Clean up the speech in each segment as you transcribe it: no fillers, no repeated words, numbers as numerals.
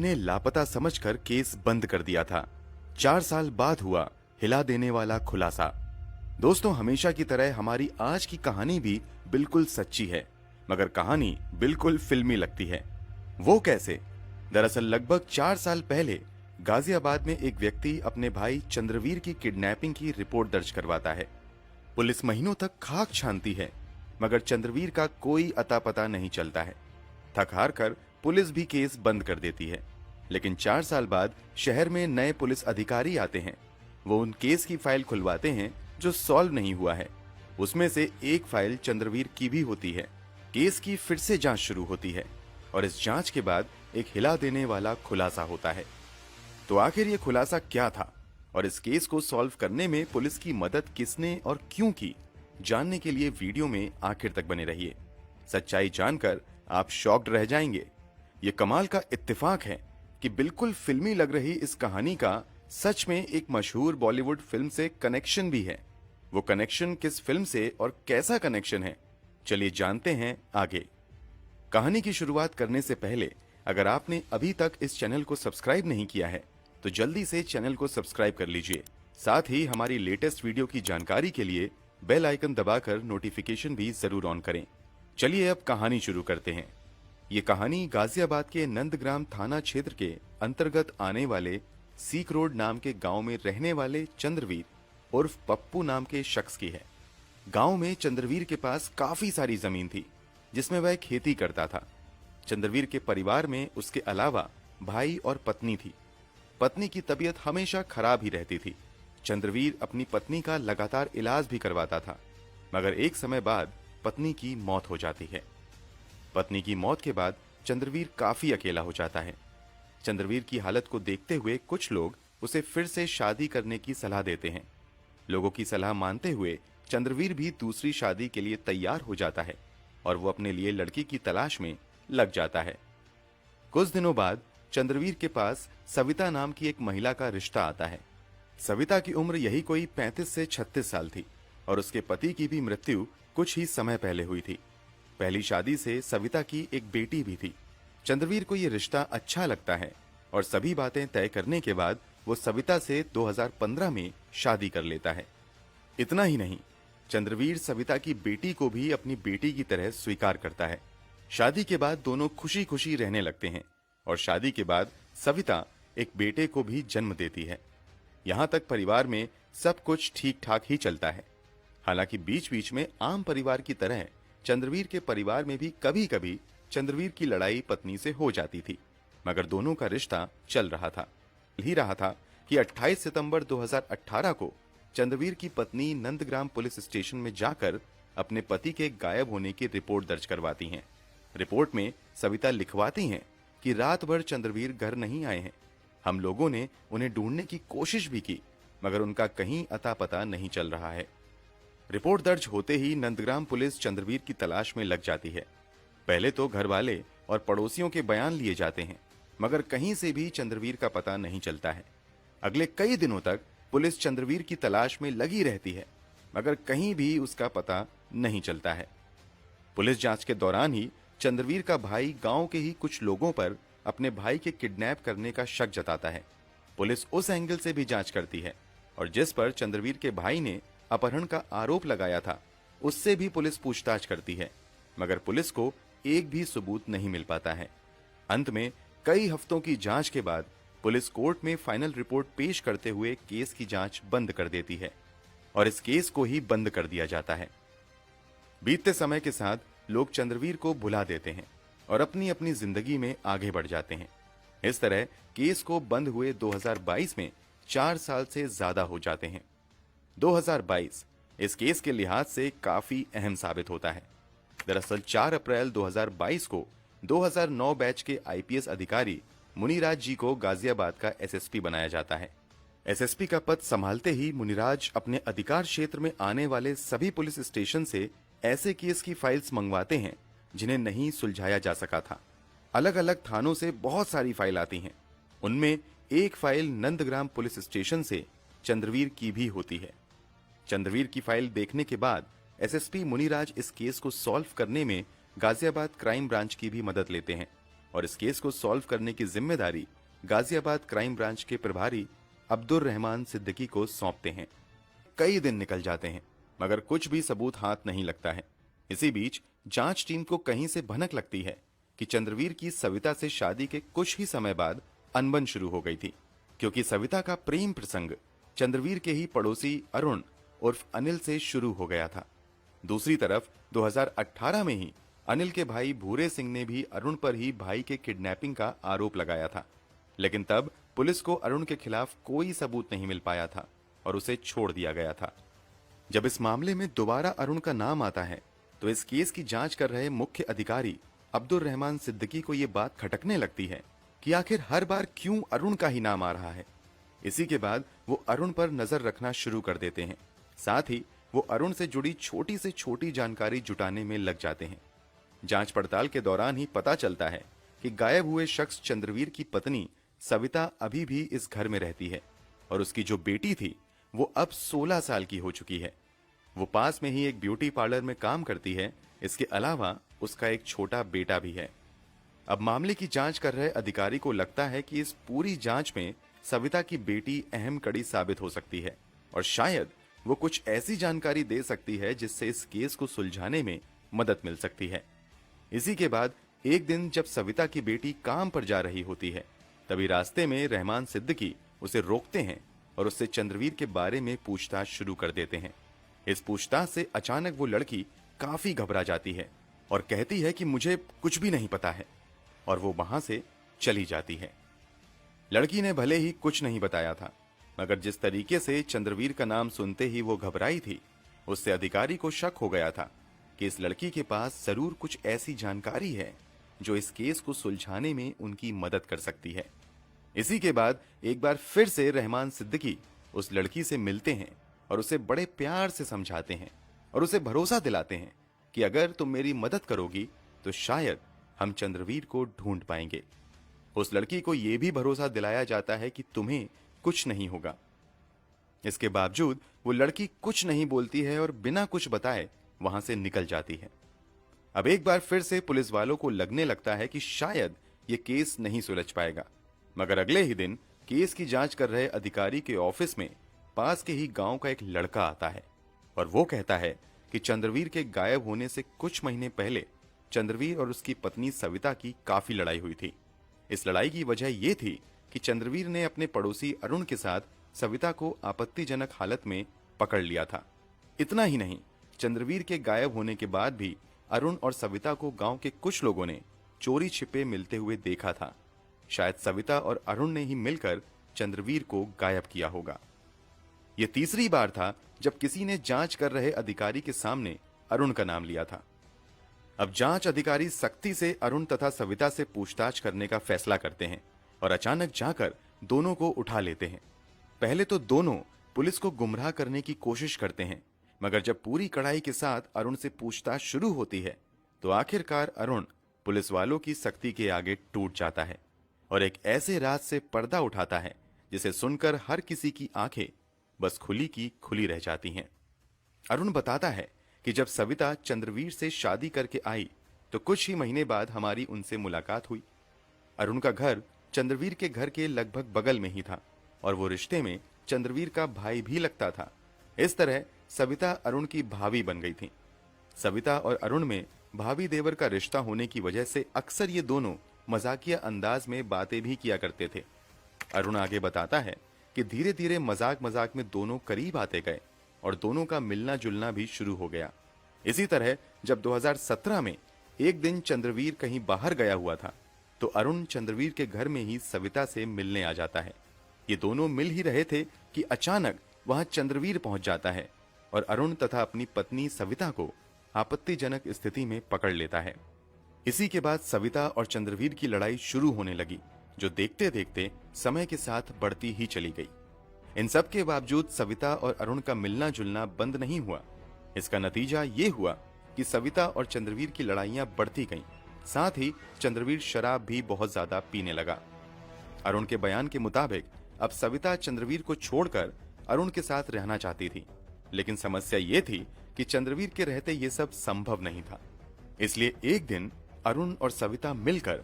ने लापता समझकर केस बंद कर दिया था। 4 साल बाद हुआ हिला देने वाला खुलासा। दोस्तों, हमेशा की तरह हमारी आज की कहानी भी बिल्कुल सच्ची है, मगर कहानी बिल्कुल फिल्मी लगती है। वो कैसे? दरअसल लगभग 4 साल पहले गाजियाबाद में एक व्यक्ति अपने भाई चंद्रवीर की किडनैपिंग की रिपोर्ट दर्ज करवाता है। पुलिस महीनों तक खाक छानती है, मगर चंद्रवीर का कोई अता पता नहीं चलता है। थक हार कर पुलिस भी केस बंद कर देती है। लेकिन 4 साल बाद शहर में नए पुलिस अधिकारी आते हैं। वो उन केस की फाइल खुलवाते हैं जो सॉल्व नहीं हुआ है। उसमें से एक फाइल चंद्रवीर की भी होती है। केस की फिर से जांच शुरू होती है और इस जांच के बाद एक हिला देने वाला खुलासा होता है। तो आखिर ये खुलासा क्या था और इस केस को सॉल्व करने में पुलिस की मदद किसने और क्यों की, जानने के लिए वीडियो में आखिर तक बने रहिए। सच्चाई जानकर आप शॉक्ड रह जाएंगे। ये कमाल का इत्तेफाक है कि बिल्कुल फिल्मी लग रही इस कहानी का सच में एक मशहूर बॉलीवुड फिल्म से कनेक्शन भी है। वो कनेक्शन किस फिल्म से और कैसा कनेक्शन है, चलिए जानते हैं आगे। कहानी की शुरुआत करने से पहले अगर आपने अभी तक इस चैनल को सब्सक्राइब नहीं किया है तो जल्दी से चैनल को सब्सक्राइब कर लीजिए। साथ ही हमारी लेटेस्ट वीडियो की जानकारी के लिए बेल आइकन दबाकर नोटिफिकेशन भी जरूर ऑन करें। चलिए अब कहानी शुरू करते हैं। ये कहानी गाजियाबाद के नंदग्राम थाना क्षेत्र के अंतर्गत आने वाले सीक रोड नाम के गांव में रहने वाले चंद्रवीर उर्फ पप्पू नाम के शख्स की है। गांव में चंद्रवीर के पास काफी सारी जमीन थी जिसमें वह खेती करता था। चंद्रवीर के परिवार में उसके अलावा भाई और पत्नी थी। पत्नी की तबीयत हमेशा खराब ही रहती थी। चंद्रवीर अपनी पत्नी का लगातार इलाज भी करवाता था, मगर एक समय बाद पत्नी की मौत हो जाती है। पत्नी की मौत के बाद चंद्रवीर काफी अकेला हो जाता है। चंद्रवीर की हालत को देखते हुए कुछ लोग उसे फिर से शादी करने की सलाह देते हैं। लोगों की सलाह मानते हुए चंद्रवीर भी दूसरी शादी के लिए तैयार हो जाता है और वो अपने लिए लड़की की तलाश में लग जाता है। कुछ दिनों बाद चंद्रवीर के पास सविता नाम की एक महिला का रिश्ता आता है। सविता की उम्र यही कोई 35 से 36 साल थी और उसके पति की भी मृत्यु कुछ ही समय पहले हुई थी। पहली शादी से सविता की एक बेटी भी थी। चंद्रवीर को यह रिश्ता अच्छा लगता है और सभी बातें तय करने के बाद वो सविता से 2015 में शादी कर लेता है। इतना ही नहीं, चंद्रवीर सविता की बेटी को भी अपनी बेटी की तरह स्वीकार करता है। शादी के बाद दोनों खुशी खुशी रहने लगते हैं और शादी के बाद सविता एक बेटे को भी जन्म देती है। यहां तक परिवार में सब कुछ ठीक ठाक ही चलता है। हालांकि बीच बीच में आम परिवार की तरह चंद्रवीर के परिवार में भी कभी कभी चंद्रवीर की लड़ाई पत्नी से हो जाती थी, मगर दोनों का रिश्ता चल रहा था। ही रहा था कि 28 सितंबर 2018 को चंद्रवीर की पत्नी नंदग्राम पुलिस स्टेशन में जाकर अपने पति के गायब होने की रिपोर्ट दर्ज करवाती हैं। रिपोर्ट में सविता लिखवाती हैं कि रात भर चंद्रवीर घर नहीं आए हैं। हम लोगों ने उन्हें ढूंढने की कोशिश भी की, मगर उनका कहीं अता पता नहीं चल रहा है। रिपोर्ट दर्ज होते ही नंदग्राम पुलिस चंद्रवीर की तलाश में लग जाती है। पहले तो घर वाले और पड़ोसियों के बयान लिए जाते हैं, मगर कहीं से भी चंद्रवीर का पता नहीं चलता है। अगले कई दिनों तक पुलिस चंद्रवीर की तलाश में लगी रहती है, मगर कहीं भी उसका पता नहीं चलता है। पुलिस जांच के दौरान ही चंद्रवीर का भाई गांव के ही कुछ लोगों पर अपने भाई के किडनैप करने का शक जताता है। पुलिस उस एंगल से भी जांच करती है और जिस पर चंद्रवीर के भाई ने अपहरण का आरोप लगाया था उससे भी पुलिस पूछताछ करती है, मगर पुलिस को एक भी सबूत नहीं मिल पाता है। अंत में कई हफ्तों की जांच के बाद पुलिस कोर्ट में फाइनल रिपोर्ट पेश करते हुए केस की जांच बंद कर देती है और इस केस को ही बंद कर दिया जाता है। बीतते समय के साथ लोग चंद्रवीर को भुला देते हैं और अपनी अपनी जिंदगी में आगे बढ़ जाते हैं। इस तरह केस को बंद हुए 2022 में 4 साल से ज्यादा हो जाते हैं। 2022 इस केस के लिहाज से काफी अहम साबित होता है। दरअसल 4 अप्रैल 2022 को 2009 बैच के आईपीएस अधिकारी मुनिराज जी को गाजियाबाद का एसएसपी बनाया जाता है। एसएसपी का पद संभालते ही मुनिराज अपने अधिकार क्षेत्र में आने वाले सभी पुलिस स्टेशन से ऐसे केस की फाइल्स मंगवाते हैं जिन्हें नहीं सुलझाया जा सका था। अलग अलग थानों से बहुत सारी फाइल आती हैं। उनमें एक फाइल नंदग्राम पुलिस स्टेशन से चंद्रवीर की भी होती है। चंद्रवीर की फाइल देखने के बाद एसएसपी मुनिराज इस केस को सॉल्व करने में गाजियाबाद क्राइम ब्रांच की भी मदद लेते हैं। और इस केस को सॉल्व करने की जिम्मेदारी गाजियाबाद क्राइम ब्रांच के प्रभारी अब्दुर रहमान सिद्दीकी को सौंपते हैं। कई दिन निकल जाते हैं मगर कुछ भी सबूत हाथ नहीं लगता है। इसी बीच जांच टीम को कहीं से भनक लगती है कि चंद्रवीर की सविता से शादी के कुछ ही समय बाद अनबन शुरू हो गई थी, क्योंकि सविता का प्रेम प्रसंग चंद्रवीर के ही पड़ोसी अरुण उर्फ अनिल से शुरू हो गया था। दूसरी तरफ 2018 में ही अनिल के भाई भूरे सिंह ने भी अरुण पर ही भाई के किडनैपिंग का आरोप लगाया था, लेकिन तब पुलिस को अरुण के खिलाफ कोई सबूत नहीं मिल पाया था और उसे छोड़ दिया गया था। जब इस मामले में दोबारा अरुण का नाम आता है तो इस केस की जांच कर रहे मुख्य अधिकारी अब्दुर रहमान सिद्दीकी को यह बात खटकने लगती है कि आखिर हर बार क्यों अरुण का ही नाम आ रहा है। इसी के बाद वो अरुण पर नजर रखना शुरू कर देते हैं। साथ ही वो अरुण से जुड़ी छोटी से छोटी जानकारी जुटाने में लग जाते हैं। जांच पड़ताल के दौरान ही पता चलता है कि गायब हुए शख्स चंद्रवीर की पत्नी सविता अभी भी इस घर में रहती है और उसकी जो बेटी थी वो अब 16 साल की हो चुकी है। वो पास में ही एक ब्यूटी पार्लर में काम करती है। इसके अलावा उसका एक छोटा बेटा भी है। अब मामले की जांच कर रहे अधिकारी को लगता है कि इस पूरी जांच में सविता की बेटी अहम कड़ी साबित हो सकती है और शायद वो कुछ ऐसी जानकारी दे सकती है जिससे इस केस को सुलझाने में मदद मिल सकती है। इसी के बाद एक दिन जब सविता की बेटी काम पर जा रही होती है, तभी रास्ते में रहमान सिद्दीकी उसे रोकते हैं और उससे चंद्रवीर के बारे में पूछताछ शुरू कर देते हैं। इस पूछताछ से अचानक वो लड़की काफी घबरा जाती है और कहती है कि मुझे कुछ भी नहीं पता है, और वो वहां से चली जाती है। लड़की ने भले ही कुछ नहीं बताया था, मगर जिस तरीके से चंद्रवीर का नाम सुनते ही वो घबराई थी, उससे अधिकारी को शक हो गया था कि इस लड़की के पास जरूर कुछ ऐसी जानकारी है जो इस केस को सुलझाने में उनकी मदद कर सकती है। इसी के बाद एक बार फिर से रहमान सिद्दीकी उस लड़की से मिलते हैं और उसे बड़े प्यार से समझाते हैं और उसे भरोसा दिलाते हैं कि अगर तुम मेरी मदद करोगी तो शायद हम चंद्रवीर को ढूंढ पाएंगे। उस लड़की को यह भी भरोसा दिलाया जाता है कि तुम्हें कुछ नहीं होगा। इसके बावजूद वो लड़की कुछ नहीं बोलती है और बिना कुछ बताए वहां से निकल जाती है। अब एक बार फिर से पुलिस वालों को लगने लगता है कि शायद ये केस नहीं सुलझ पाएगा, मगर अगले ही दिन केस की जांच कर रहे अधिकारी के ऑफिस में पास के ही गांव का एक लड़का आता है और वो कहता है कि चंद्रवीर के गायब होने से कुछ महीने पहले चंद्रवीर और उसकी पत्नी सविता की काफी लड़ाई हुई थी। इस लड़ाई की वजह यह थी कि चंद्रवीर ने अपने पड़ोसी अरुण के साथ सविता को आपत्तिजनक हालत में पकड़ लिया था। इतना ही नहीं, चंद्रवीर के गायब होने के बाद भी अरुण और सविता को गांव के कुछ लोगों ने चोरी छिपे मिलते हुए देखा था। शायद सविता और अरुण ने ही मिलकर चंद्रवीर को गायब किया होगा। यह तीसरी बार था जब किसी ने जांच कर रहे अधिकारी के सामने अरुण का नाम लिया था। अब जांच अधिकारी सख्ती से अरुण तथा सविता से पूछताछ करने का फैसला करते हैं और अचानक जाकर दोनों को उठा लेते हैं। पहले तो दोनों पुलिस को गुमराह करने की कोशिश करते हैं, मगर जब पूरी कड़ाई के साथ अरुण से पूछताछ शुरू होती है तो आखिरकार अरुण पुलिस वालों की सख्ती के आगे टूट जाता है और एक ऐसे राज से पर्दा उठाता है जिसे सुनकर हर किसी की आंखें बस खुली की खुली रह जाती हैं। अरुण बताता है कि जब सविता चंद्रवीर से शादी करके आई तो कुछ ही महीने बाद हमारी उनसे मुलाकात हुई। अरुण का घर चंद्रवीर के घर के लगभग बगल में ही था और वो रिश्ते में चंद्रवीर का भाई भी लगता था। इस तरह सविता अरुण की भाभी बन गई थी। सविता और अरुण में भाभी देवर का रिश्ता होने की वजह से अक्सर ये दोनों मजाकिया अंदाज में बातें भी किया करते थे। अरुण आगे बताता है कि धीरे धीरे मजाक मजाक में दोनों करीब आते गए और दोनों का मिलना जुलना भी शुरू हो गया। इसी तरह जब 2017 में एक दिन चंद्रवीर कहीं बाहर गया हुआ था तो अरुण चंद्रवीर के घर में ही सविता से मिलने आ जाता है। ये दोनों मिल ही रहे थे कि अचानक वहां चंद्रवीर पहुंच जाता है और अरुण तथा अपनी पत्नी सविता को आपत्तिजनक स्थिति में पकड़ लेता है। इसी के बाद सविता और चंद्रवीर की लड़ाई शुरू होने लगी, जो देखते देखते समय के साथ बढ़ती ही चली गई। इन सब के बावजूद सविता और अरुण का मिलना जुलना बंद नहीं हुआ। इसका नतीजा ये हुआ कि सविता और चंद्रवीर की लड़ाइयां बढ़ती गईं। साथ ही चंद्रवीर शराब भी बहुत ज्यादा पीने लगा। अरुण के बयान के मुताबिक अब सविता चंद्रवीर को छोड़कर अरुण के साथ रहना चाहती थी, लेकिन समस्या ये थी कि चंद्रवीर के रहते ये सब संभव नहीं था। इसलिए एक दिन अरुण और सविता मिलकर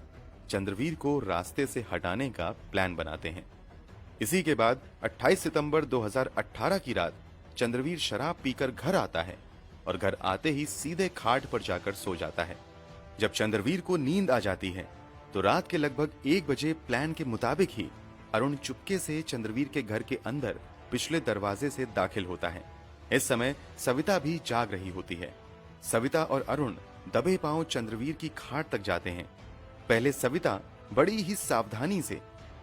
चंद्रवीर को रास्ते से हटाने का प्लान बनाते हैं। इसी के बाद 28 सितंबर 2018 की रात चंद्रवीर शराब पीकर घर आता है और घर आते ही सीधे खाट पर जाकर सो जाता है। जब चंद्रवीर को नींद आ जाती है तो रात के लगभग 1 बजे प्लान के मुताबिक ही अरुण चुपके से चंद्रवीर के घर के अंदर पिछले दरवाजे से दाखिल होता है। इस समय सविता भी जाग रही होती है। सविता और अरुण दबे पांव चंद्रवीर की खाट तक जाते हैं। पहले सविता बड़ी ही सावधानी से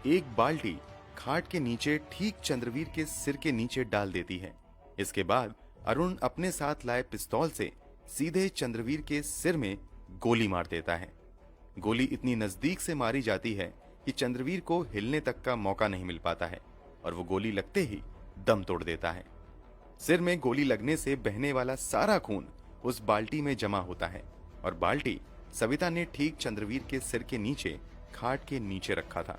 एक बाल्टी खाट के नीचे ठीक चंद्रवीर के सिर के नीचे डाल देती है। इसके बाद अरुण अपने साथ लाए पिस्तौल से सीधे चंद्रवीर के सिर में गोली मार देता है। गोली इतनी नजदीक से मारी जाती है कि चंद्रवीर को हिलने तक का मौका नहीं मिल पाता है और वो गोली लगते ही दम तोड़ देता है। सिर में गोली लगने से बहने वाला सारा खून उस बाल्टी में जमा होता है और बाल्टी सविता ने ठीक चंद्रवीर के सिर के नीचे खाट के नीचे रखा था।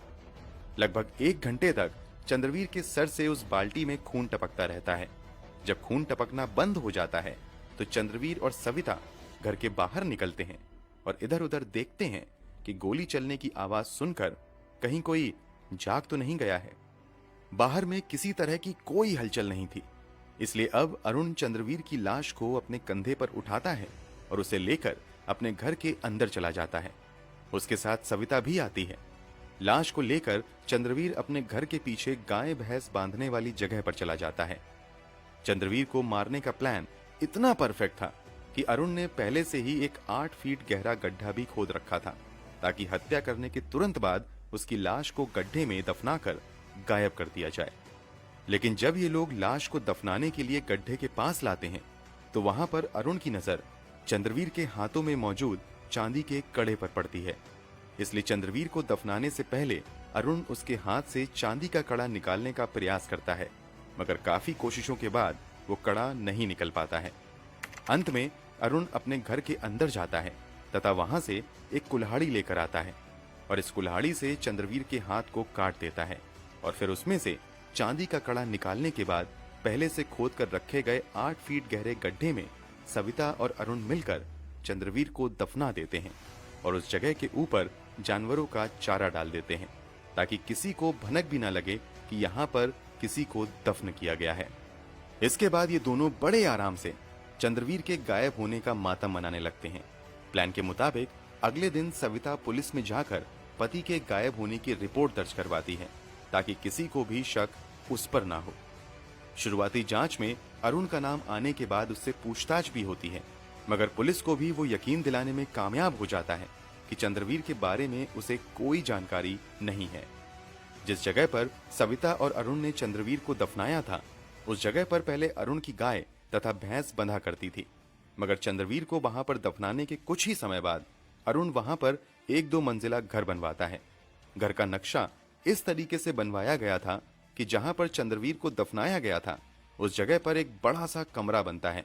लगभग 1 घंटे तक चंद्रवीर के सर से उस बाल्टी में खून टपकता रहता है। जब खून टपकना बंद हो जाता है तो चंद्रवीर और सविता घर के बाहर निकलते हैं और इधर उधर देखते हैं कि गोली चलने की आवाज सुनकर कहीं कोई जाग तो नहीं गया है। बाहर में किसी तरह की कोई हलचल नहीं थी, इसलिए अब अरुण चंद्रवीर की लाश को अपने कंधे पर उठाता है और उसे लेकर अपने घर के अंदर चला जाता है। उसके साथ सविता भी आती है। लाश को लेकर चंद्रवीर अपने घर के पीछे गाय भैंस बांधने वाली जगह पर चला जाता है। चंद्रवीर को मारने का प्लान इतना परफेक्ट था कि अरुण ने पहले से ही एक 8 फीट गहरा गड्ढा भी खोद रखा था ताकि हत्या करने के तुरंत बाद उसकी लाश को गड्ढे में दफनाकर गायब कर दिया जाए। लेकिन जब ये लोग लाश को दफनाने के लिए गड्ढे के पास लाते हैं तो वहां पर अरुण की नजर चंद्रवीर के हाथों में मौजूद चांदी के कड़े पर पड़ती है। इसलिए चंद्रवीर को दफनाने से पहले अरुण उसके हाथ से चांदी का कड़ा निकालने का प्रयास करता है, मगर काफी कोशिशों के बाद वो कड़ा नहीं निकल पाता है। अंत में अरुण अपने घर के अंदर जाता है तथा वहां से एक कुल्हाड़ी लेकर आता है और इस कुल्हाड़ी से चंद्रवीर के हाथ को काट देता है और फिर उसमें से चांदी का कड़ा निकालने के बाद पहले से खोद कर रखे गए 8 फीट गहरे गड्ढे में सविता और अरुण मिलकर चंद्रवीर को दफना देते हैं और उस जगह के ऊपर जानवरों का चारा डाल देते हैं ताकि किसी को भनक भी न लगे कि यहाँ पर किसी को दफन किया गया है। इसके बाद ये दोनों बड़े आराम से चंद्रवीर के गायब होने का मातम मनाने लगते हैं। प्लान के मुताबिक अगले दिन सविता पुलिस में जाकर पति के गायब होने की रिपोर्ट दर्ज करवाती है ताकि किसी को भी शक उस पर ना हो। शुरुआती जांच में अरुण का नाम आने के बाद उससे पूछताछ भी होती है, मगर पुलिस को भी वो यकीन दिलाने में कामयाब हो जाता है कि चंद्रवीर के बारे में उसे कोई जानकारी नहीं है। जिस जगह पर सविता और अरुण ने चंद्रवीर को दफनाया था उस जगह पर पहले अरुण की गाय तथा भैंस बंधा करती थी, मगर चंद्रवीर को वहां पर दफनाने के कुछ ही समय बाद अरुण वहां पर 1-2 मंजिला घर बनवाता है। घर का नक्शा इस तरीके से बनवाया गया था कि जहां पर चंद्रवीर को दफनाया गया था उस जगह पर एक बड़ा सा कमरा बनता है।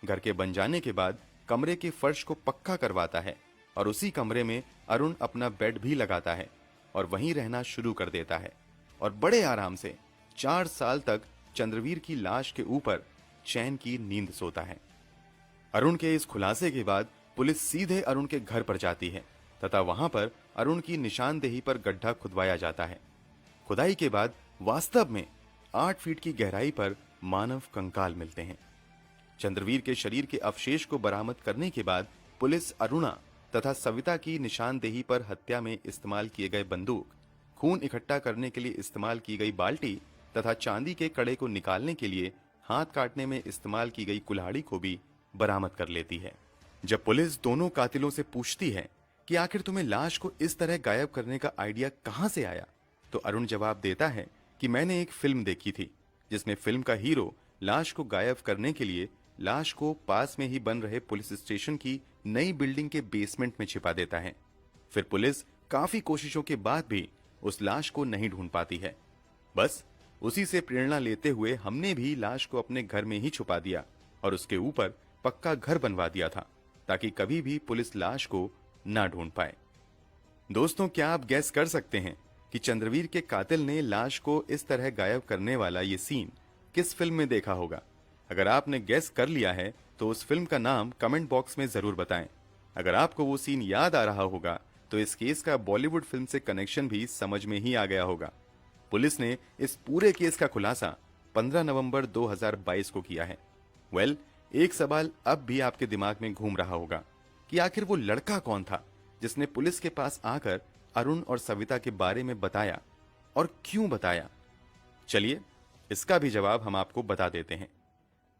घर के बन जाने के बाद कमरे के फर्श को पक्का करवाता है और उसी कमरे में अरुण अपना बेड भी लगाता है और वहीं रहना शुरू कर देता है और बड़े आराम से 4 साल तक चंद्रवीर की लाश के ऊपर चैन की नींद सोता है। अरुण के इस खुलासे के बाद पुलिस सीधे अरुण के घर पर जाती है तथा वहां पर अरुण की निशानदेही पर गड्ढा खुदवाया जाता है। खुदाई के बाद वास्तव में 8 फीट की गहराई पर मानव कंकाल मिलते हैं। चंद्रवीर के शरीर के अवशेष को बरामद करने के बाद पुलिस अरुणा तथा सविता की निशानदेही पर हत्या में इस्तेमाल किए गए बंदूक, खून इकट्ठा करने के लिए इस्तेमाल की गई बाल्टी तथा चांदी के कड़े को निकालने के लिए हाथ काटने में इस्तेमाल की गई कुल्हाड़ी को भी बरामद कर लेती है। जब पुलिस दोनों कातिलों से पूछती है कि आखिर तुम्हें लाश को इस तरह गायब करने का आइडिया कहां से आया, तो अरुण जवाब देता है कि मैंने एक फिल्म देखी थी जिसमें फिल्म का हीरो लाश को गायब करने के लिए लाश को पास में ही बन रहे पुलिस स्टेशन की नई बिल्डिंग के बेसमेंट में छिपा देता है। फिर पुलिस काफी कोशिशों के बाद भी उस लाश को नहीं ढूंढ पाती है। बस उसी से प्रेरणा लेते हुए हमने भी लाश को अपने घर में ही छुपा दिया और उसके ऊपर पक्का घर बनवा दिया था ताकि कभी भी पुलिस लाश को ना ढूंढ पाए। दोस्तों, क्या आप गैस कर सकते हैं कि चंद्रवीर के कातिल ने लाश को इस तरह गायब करने वाला ये सीन किस फिल्म में देखा होगा? अगर आपने गैस कर लिया है तो उस फिल्म का नाम कमेंट बॉक्स में जरूर बताएं। अगर आपको वो सीन याद आ रहा होगा तो इस केस का बॉलीवुड फिल्म से कनेक्शन भी समझ में ही आ गया होगा। पुलिस ने इस पूरे केस का खुलासा 15 नवंबर 2022 को किया है। एक सवाल अब भी आपके दिमाग में घूम रहा होगा कि आखिर वो लड़का कौन था जिसने पुलिस के पास आकर अरुण और सविता के बारे में बताया, और क्यों बताया। चलिए इसका भी जवाब हम आपको बता देते हैं।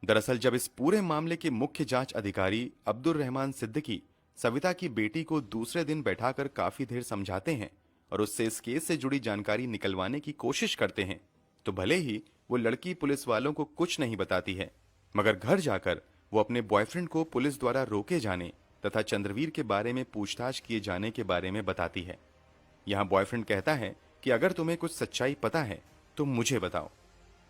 दरअसल जब इस पूरे मामले के मुख्य जांच अधिकारी अब्दुल रहमान सिद्दीकी सविता की बेटी को दूसरे दिन बैठाकर काफी देर समझाते हैं और उससे इस केस से जुड़ी जानकारी निकलवाने की कोशिश करते हैं, तो भले ही वो लड़की पुलिस वालों को कुछ नहीं बताती है, मगर घर जाकर वो अपने बॉयफ्रेंड को पुलिस द्वारा रोके जाने तथा चंद्रवीर के बारे में पूछताछ किए जाने के बारे में बताती है। यहाँ बॉयफ्रेंड कहता है कि अगर तुम्हें कुछ सच्चाई पता है तो मुझे बताओ।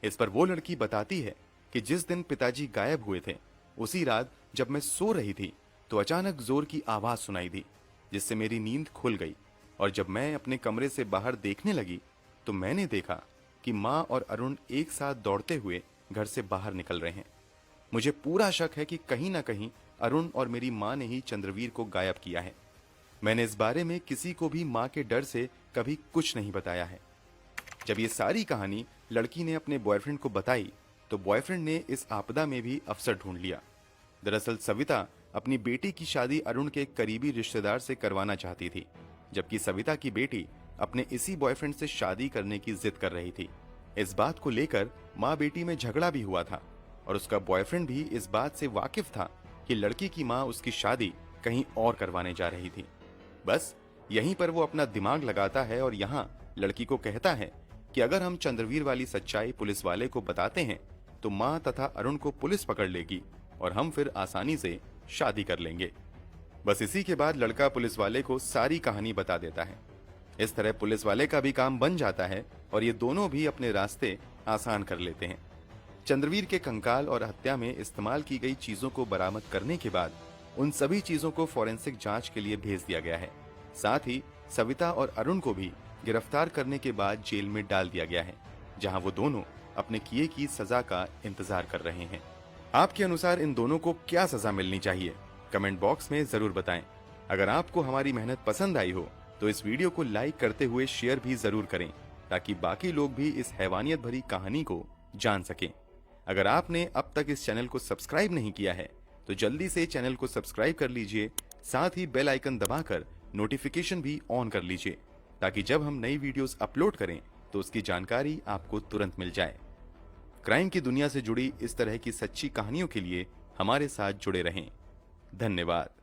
इस पर वो लड़की बताती है कि जिस दिन पिताजी गायब हुए थे उसी रात जब मैं सो रही थी तो अचानक जोर की आवाज सुनाई दी, जिससे मेरी नींद खुल गई, और जब मैं अपने कमरे से बाहर देखने लगी तो मैंने देखा कि माँ और अरुण एक साथ दौड़ते हुए घर से बाहर निकल रहे हैं। मुझे पूरा शक है कि कहीं ना कहीं अरुण और मेरी माँ ने ही चंद्रवीर को गायब किया है। मैंने इस बारे में किसी को भी माँ के डर से कभी कुछ नहीं बताया है। जब ये सारी कहानी लड़की ने अपने बॉयफ्रेंड को बताई तो बॉयफ्रेंड ने इस आपदा में भी अफसर ढूंढ लिया। दरअसल सविता अपनी बेटी की शादी अरुण के एक करीबी रिश्तेदार से करवाना चाहती थी, जबकि सविता की बेटी अपने इसी बॉयफ्रेंड से शादी करने की जिद कर रही थी। इस बात को लेकर माँ बेटी में झगड़ा भी हुआ था और उसका बॉयफ्रेंड भी इस बात से वाकिफ था कि लड़की की माँ उसकी शादी कहीं और करवाने जा रही थी। बस यहीं पर वो अपना दिमाग लगाता है और यहाँ लड़की को कहता है कि अगर हम चंद्रवीर वाली सच्चाई पुलिस वाले को बताते हैं तो माँ तथा अरुण को पुलिस पकड़ लेगी और हम फिर आसानी से शादी कर लेंगे। बस इसी के बाद लड़का पुलिस वाले को सारी कहानी बता देता है। इस तरह पुलिस वाले का भी काम बन जाता है और ये दोनों भी अपने रास्ते आसान कर लेते हैं। चंद्रवीर के कंकाल और हत्या में इस्तेमाल की गई चीजों को बरामद करने के बाद उन सभी चीजों को फॉरेंसिक जांच के लिए भेज दिया गया है। साथ ही सविता और अरुण को भी गिरफ्तार करने के बाद जेल में डाल दिया गया है, जहां वो दोनों अपने किए की सजा का इंतजार कर रहे हैं। आपके अनुसार इन दोनों को क्या सजा मिलनी चाहिए, कमेंट बॉक्स में जरूर बताएं। अगर आपको हमारी मेहनत पसंद आई हो तो इस वीडियो को लाइक करते हुए शेयर भी जरूर करें, ताकि बाकी लोग भी इस हैवानियत भरी कहानी को जान सकें। अगर आपने अब तक इस चैनल को सब्सक्राइब नहीं किया है तो जल्दी से चैनल को सब्सक्राइब कर लीजिए, साथ ही बेल आइकन दबाकर नोटिफिकेशन भी ऑन कर लीजिए, ताकि जब हम नई वीडियोस अपलोड करें तो उसकी जानकारी आपको तुरंत मिल जाए। क्राइम की दुनिया से जुड़ी इस तरह की सच्ची कहानियों के लिए हमारे साथ जुड़े रहें। धन्यवाद।